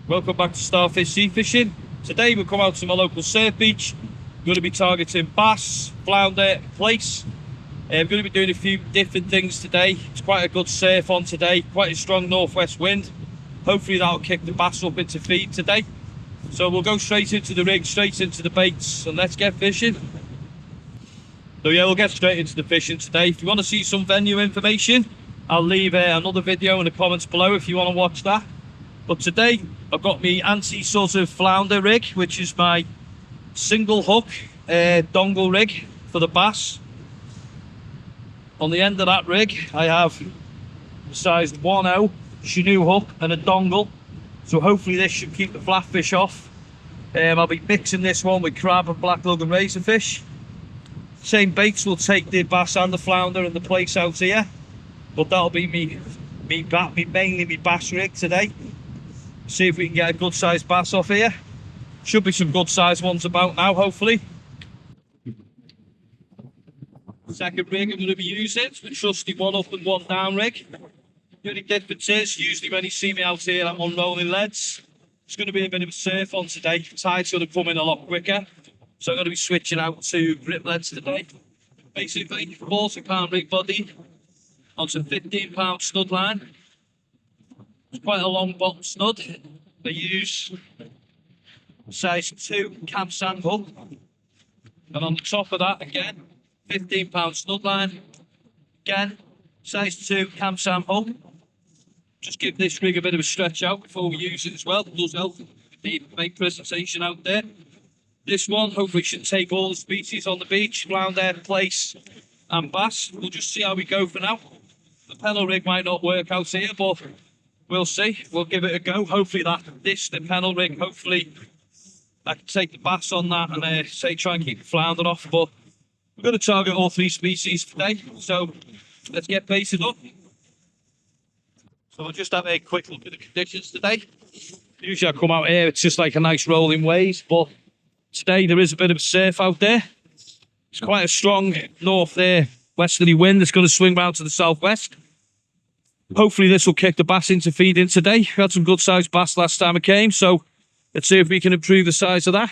Welcome back to Starfish Sea Fishing. Today we've come out to my local surf beach. We're going to be targeting bass, flounder, plaice. We're going to be doing a few different things today. It's quite a good surf on today, quite a strong northwest wind. Hopefully that'll kick the bass up into feed today. So we'll go straight into the rig, straight into the baits, and let's get fishing. So yeah, we'll get straight into the fishing today. If you want to see some venue information, I'll leave another video in the comments below if you want to watch that. But today I've got my anti sort of flounder rig, which is my single hook dongle rig for the bass. On the end of that rig I have a size 1.0 Chinu hook and a dongle, so hopefully this should keep the flatfish off. I'll be mixing this one with crab and black lug and razorfish. Same baits will take the bass and the flounder and the plaice out here, but that'll be mainly my bass rig today. See if we can get a good sized bass off here. Should be some good sized ones about now, hopefully. Second rig I'm going to be using is the trusty one up and one down rig. The only difference is, usually when you see me out here I'm on rolling leads. It's going to be a bit of a surf on today. Tide's going to come in a lot quicker, so I'm going to be switching out to grip leads today. Basically 40-pound rig body onto 15-pound stud line. It's quite a long bottom stud. I use size 2 cam sand hook, and on the top of that again 15-pound stud line, again size 2 cam sand hook. Just give this rig a bit of a stretch out before we use it as well. It does help the make presentation out there. This one hopefully should take all the species on the beach, flounder, plaice and bass. We'll just see how we go for now. The Pennell rig might not work out here, but we'll see. We'll give it a go. Hopefully the Pennell rig, hopefully I can take the bass on that and try and keep the flounder off. But we're going to target all 3 species today, so let's get baited up. So I'll just have a quick look at the conditions today. Usually I come out here, it's just like a nice rolling wave, but today there is a bit of a surf out there. It's quite a strong north westerly wind that's going to swing round to the southwest. Hopefully this will kick the bass into feeding today. We had some good sized bass last time I came, so let's see if we can improve the size of that.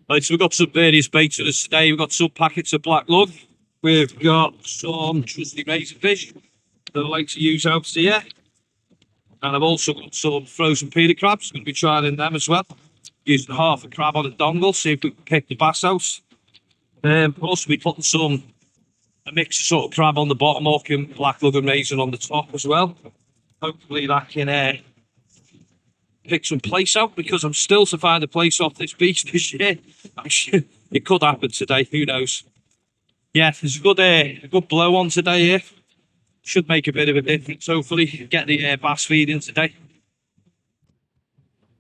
Right, so we've got some various baits with us today. We've got some packets of black lug. We've got some trusty razorfish that I like to use out here. And I've also got some frozen peeler crabs. Going to be trying them as well. Using half a crab on a dongle, see if we can kick the bass out. Also be putting a mix of sort of crab on the bottom hook and black lug and raisin on the top as well. Hopefully that can pick some plaice out, because I'm still to find a plaice off this beach this year. Actually, it could happen today, who knows. Yeah, there's a good blow on today here. Should make a bit of a difference, hopefully. Get the bass feeding today.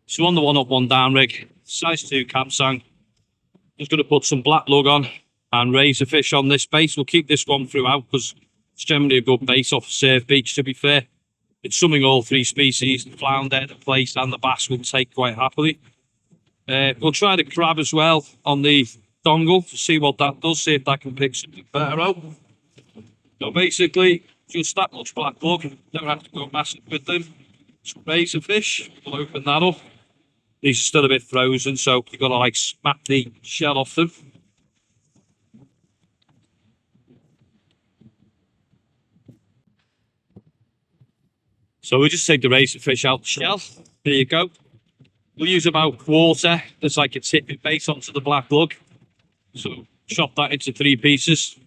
So on the one up, one down rig, size 2 cam sand. Just going to put some black lug on and razorfish on this bait. We'll keep this one throughout because it's generally a good bait off a surf beach, to be fair. It's something all 3 species, the flounder, the plaice and the bass will take quite happily. We'll try the crab as well on the dongle to see what that does, see if that can pick something better out. So basically, just that much black lug, don't have to go massive with them. Some razorfish, we'll open that up. These are still a bit frozen, so you've got to like smack the shell off them. So we'll just take the razorfish out the shell. There you go. We'll use about 1/4 as like a tipping bait onto the black lug. So chop that into 3 pieces.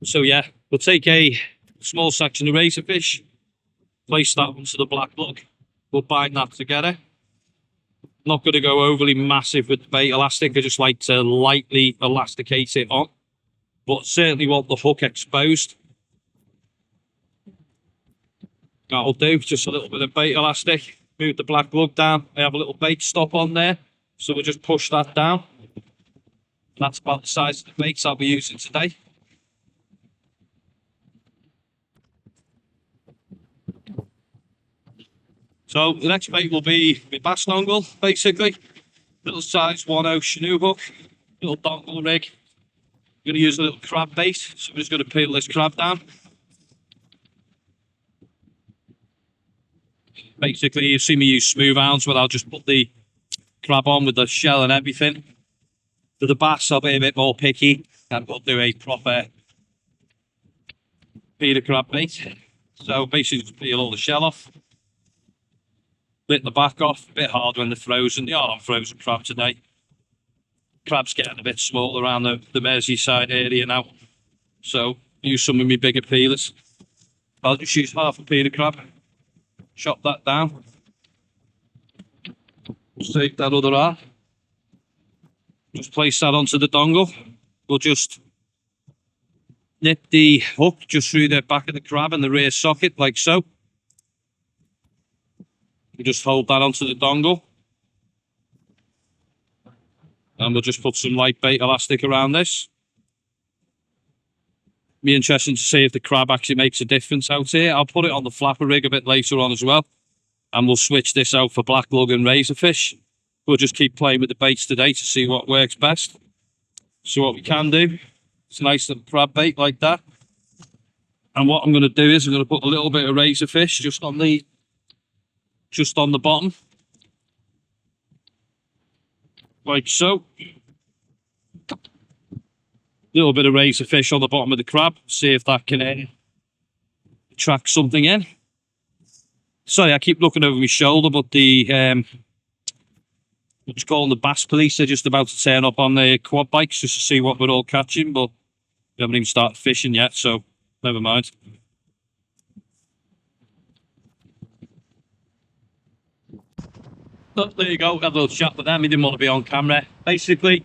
So yeah, we'll take a small section of razorfish, place that onto the black lug. We'll bind that together. Not going to go overly massive with the bait elastic. I just like to lightly elasticate it on, but certainly want the hook exposed. That'll do, just a little bit of bait elastic. Move the black lug down. I have a little bait stop on there, so we'll just push that down. That's about the size of the baits I'll be using today. So the next bait will be my bass dongle, basically. Little size 1.0 Chinu hook, little dongle rig. I'm going to use a little crab bait, so I'm just going to peel this crab down. Basically, you see me use smooth hounds, where I'll just put the crab on with the shell and everything. For the bass, I'll be a bit more picky and we'll do a proper feeder crab bait. So basically, just peel all the shell off, bit the back off. A bit hard when they're frozen. They are on frozen crab today. Crab's getting a bit small around the Merseyside area now, so use some of my bigger peelers. I'll just use half a peeler crab, chop that down, take that other half, just place that onto the dongle. We'll just nip the hook just through the back of the crab and the rear socket, like so. You just hold that onto the dongle, and we'll just put some light bait elastic around this. Be interesting to see if the crab actually makes a difference out here. I'll put it on the flapper rig a bit later on as well, and we'll switch this out for black lug and razorfish. We'll just keep playing with the baits today to see what works best. So what we can do, it's a nice little crab bait like that. And what I'm going to do is I'm going to put a little bit of razorfish just on the bottom, like so. Little bit of razorfish on the bottom of the crab, see if that can attract something in. Sorry, I keep looking over my shoulder, but the what you call them, the bass police are just about to turn up on the quad bikes just to see what we're all catching, but we haven't even started fishing yet, so never mind. So there you go, had a little chat with them. He didn't want to be on camera. Basically,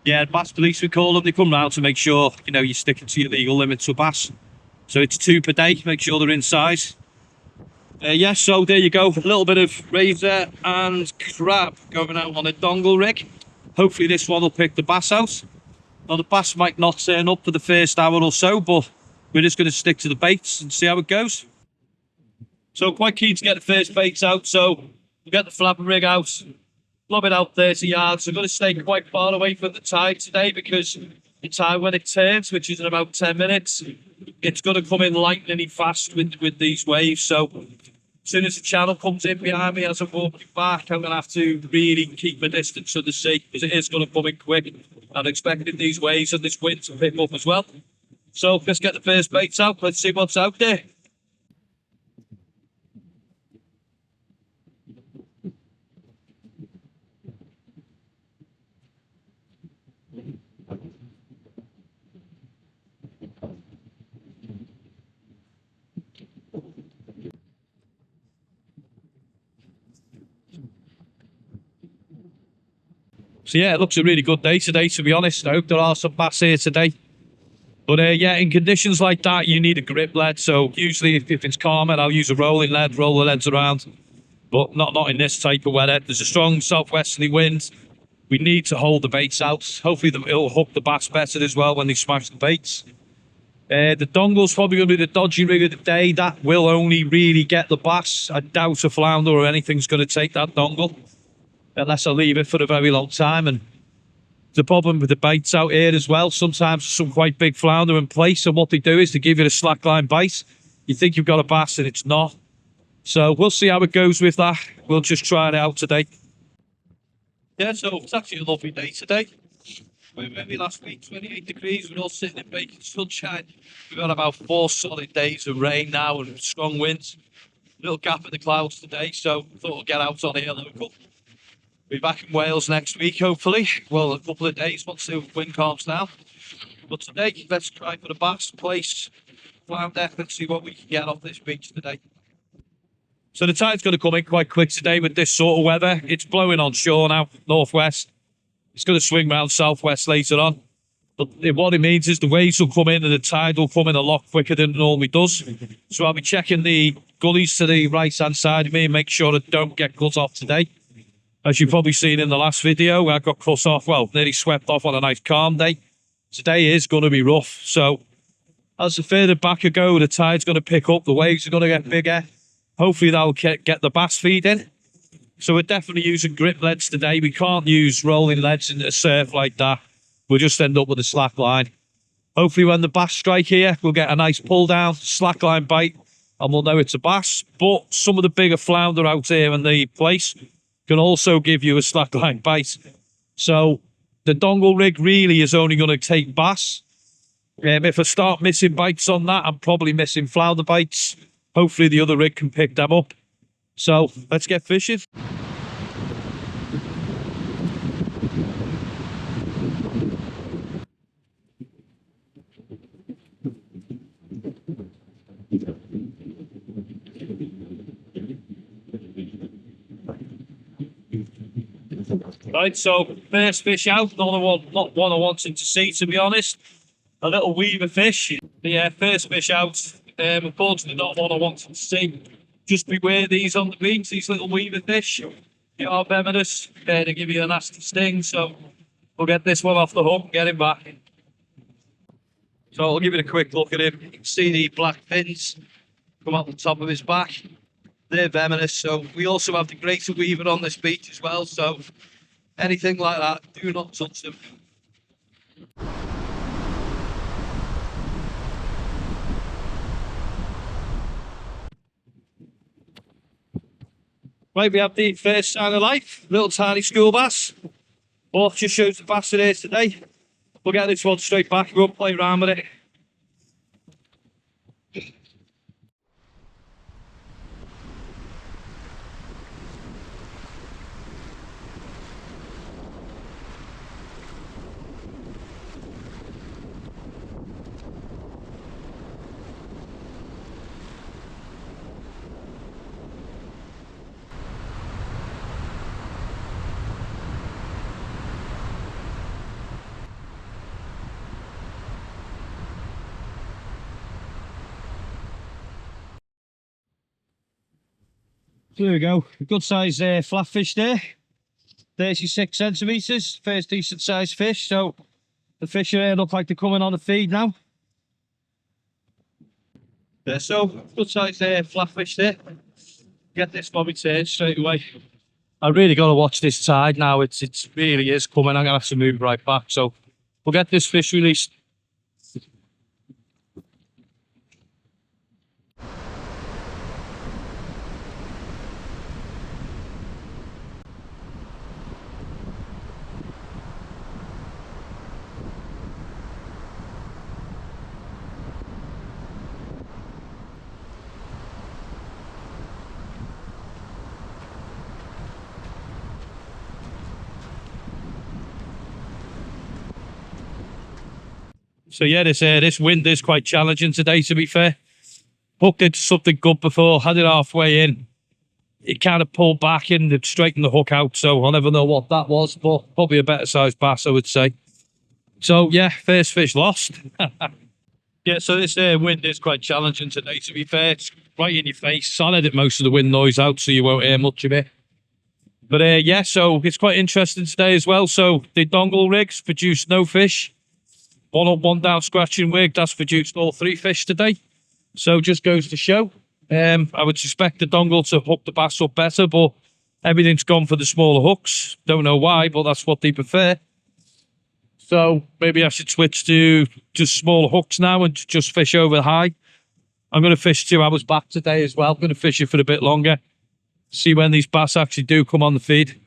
yeah, bass police we call them. They come round to make sure, you know, you're sticking to your legal limits for bass. So it's 2 per day, make sure they're in size. Yeah, so there you go, a little bit of razor and crab going out on a dongle rig. Hopefully this one will pick the bass out. Now the bass might not turn up for the first hour or so, but we're just going to stick to the baits and see how it goes. So quite keen to get the first baits out, so we'll get the flapper rig out, lob it out 30 yards. I'm going to stay quite far away from the tide today because the tide, when it turns, which is in about 10 minutes, it's going to come in lightning fast with these waves. So as soon as the channel comes in behind me as I'm walking back, I'm going to have to really keep my distance from the sea because it is going to come in quick. I'm expecting these waves and this wind to pick up as well. So let's get the first baits out. Let's see what's out there. So yeah, it looks a really good day today, to be honest. I hope there are some bass here today. But yeah, in conditions like that, you need a grip lead. So usually if it's calmer, I'll use a rolling lead, roll the leads around. But not in this type of weather. There's a strong southwesterly wind. We need to hold the baits out. Hopefully it'll hook the bass better as well when they smash the baits. The dongle's probably going to be the dodgy rig of the day. That will only really get the bass. I doubt a flounder or anything's going to take that dongle, unless I leave it for a very long time. And the problem with the baits out here as well, sometimes some quite big flounder in place, and what they do is they give you a slackline bite. You think you've got a bass and it's not. So we'll see how it goes with that. We'll just try it out today. Yeah, so it's actually a lovely day today. Maybe last week, 28 degrees, we're all sitting in baking sunshine. We've got about 4 solid days of rain now and strong winds. Little gap in the clouds today, so thought we'll get out on here local. Be back in Wales next week, hopefully. Well, a couple of days once the wind calms down. But today, let's try for the bass, place flounder, and see what we can get off this beach today. So the tide's going to come in quite quick today with this sort of weather. It's blowing on shore now, northwest. It's going to swing round southwest later on. But what it means is the waves will come in and the tide will come in a lot quicker than it normally does. So I'll be checking the gullies to the right-hand side of me and make sure I don't get cut off today. As you've probably seen in the last video, I got cut off, well, nearly swept off on a nice calm day. Today is going to be rough. So as the further back I go, the tide's going to pick up, the waves are going to get bigger. Hopefully that'll get the bass feed in. So we're definitely using grip leads today. We can't use rolling leads in a surf like that. We'll just end up with a slack line. Hopefully when the bass strike here, we'll get a nice pull down, slack line bite, and we'll know it's a bass. But some of the bigger flounder out here in the place can also give you a slackline bite. So the dongle rig really is only going to take bass. If I start missing bites on that, I'm probably missing flounder bites. Hopefully the other rig can pick them up. So let's get fishing. Right, so first fish out, not one I wanted to see, to be honest. A little weaver fish. The first fish out, unfortunately not one I wanted to see. Just beware these on the beach, these little weaver fish. They are venomous, they give you a nasty sting, so we'll get this one off the hook and get him back. So I'll give it a quick look at him. You can see the black fins come out the top of his back. They're venomous, so we also have the greater weaver on this beach as well, so anything like that, do not touch them. Right, we have the first sign of life, little tiny school bass. Well, just shows the bass it is today. We'll get this one straight back, we'll play around with it. So there we go, a good size flatfish there, 36 centimetres, first decent sized fish. So the fish here look like they're coming on the feed now. Yeah, so good size flatfish there. Get this bobby turn straight away. I really got to watch this tide now, it really is coming. I'm going to have to move right back, so we'll get this fish released. So yeah, this wind is quite challenging today, to be fair. Hooked into something good before, had it halfway in. It kind of pulled back in and straightened the hook out, so I'll never know what that was, but probably a better sized bass, I would say. So yeah, first fish lost. Yeah, so this wind is quite challenging today, to be fair. It's right in your face. I'll edit most of the wind noise out so you won't hear much of it. But yeah, so it's quite interesting today as well. So the dongle rigs produced no fish. One up, one down scratching wig, that's produced all 3 fish today. So just goes to show. I would suspect the dongle to hook the bass up better, but everything's gone for the smaller hooks. Don't know why, but that's what they prefer. So maybe I should switch to just smaller hooks now and just fish over high. I'm going to fish 2 hours back today as well. I'm going to fish it for a bit longer. See when these bass actually do come on the feed.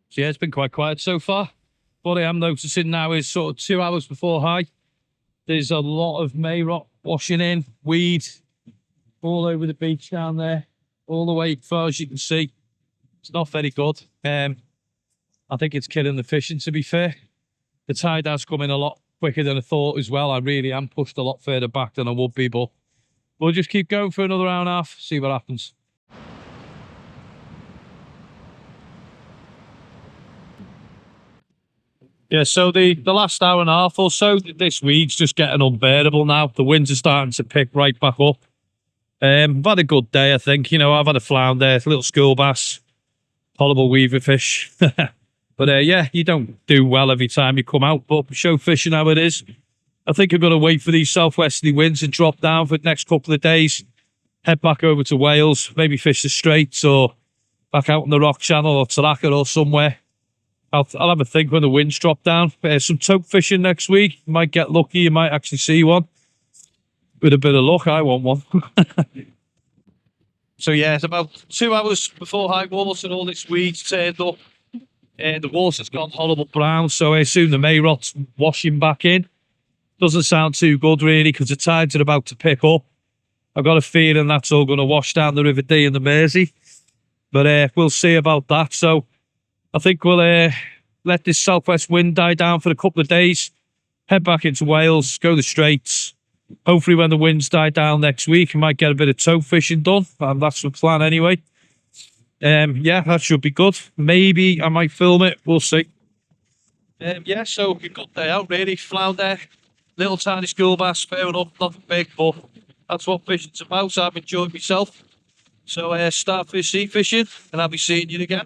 So yeah, it's been quite quiet so far. What I am noticing now is sort of 2 hours before high, there's a lot of May rock washing in, weed all over the beach down there, all the way far as you can see. It's not very good. I think it's killing the fishing, to be fair. The tide has come in a lot quicker than I thought as well. I really am pushed a lot further back than I would be, but we'll just keep going for another hour and a half, see what happens. Yeah, so the last hour and a half or so, this weed's just getting unbearable now. The winds are starting to pick right back up. I've had a good day, I think. You know, I've had a flounder, a little school bass, tolerable weaver fish. But yeah, you don't do well every time you come out, but show fishing how it is. I think I'm going to wait for these southwesterly winds and drop down for the next couple of days. Head back over to Wales, maybe fish the Straits or back out on the Rock Channel or Talaca or somewhere. I'll have a think when the winds drop down. Some tope fishing next week. You might get lucky, you might actually see one. With a bit of luck, I want one. So yeah, it's about 2 hours before high water and all this weeds turned up. The water's gone horrible brown, so I assume the Mayrot's washing back in. Doesn't sound too good really, because the tides are about to pick up. I've got a feeling that's all going to wash down the River Dee and the Mersey. But we'll see about that. So I think we'll let this southwest wind die down for a couple of days. Head back into Wales, go the Straits. Hopefully when the winds die down next week, I might get a bit of tow fishing done. That's the plan anyway. Yeah, that should be good. Maybe I might film it. We'll see. Yeah, so a good day out really. Flounder, little tiny school bass, fair enough, nothing big, but that's what fishing's about. So I've enjoyed myself. So start fish, sea fishing, and I'll be seeing you again.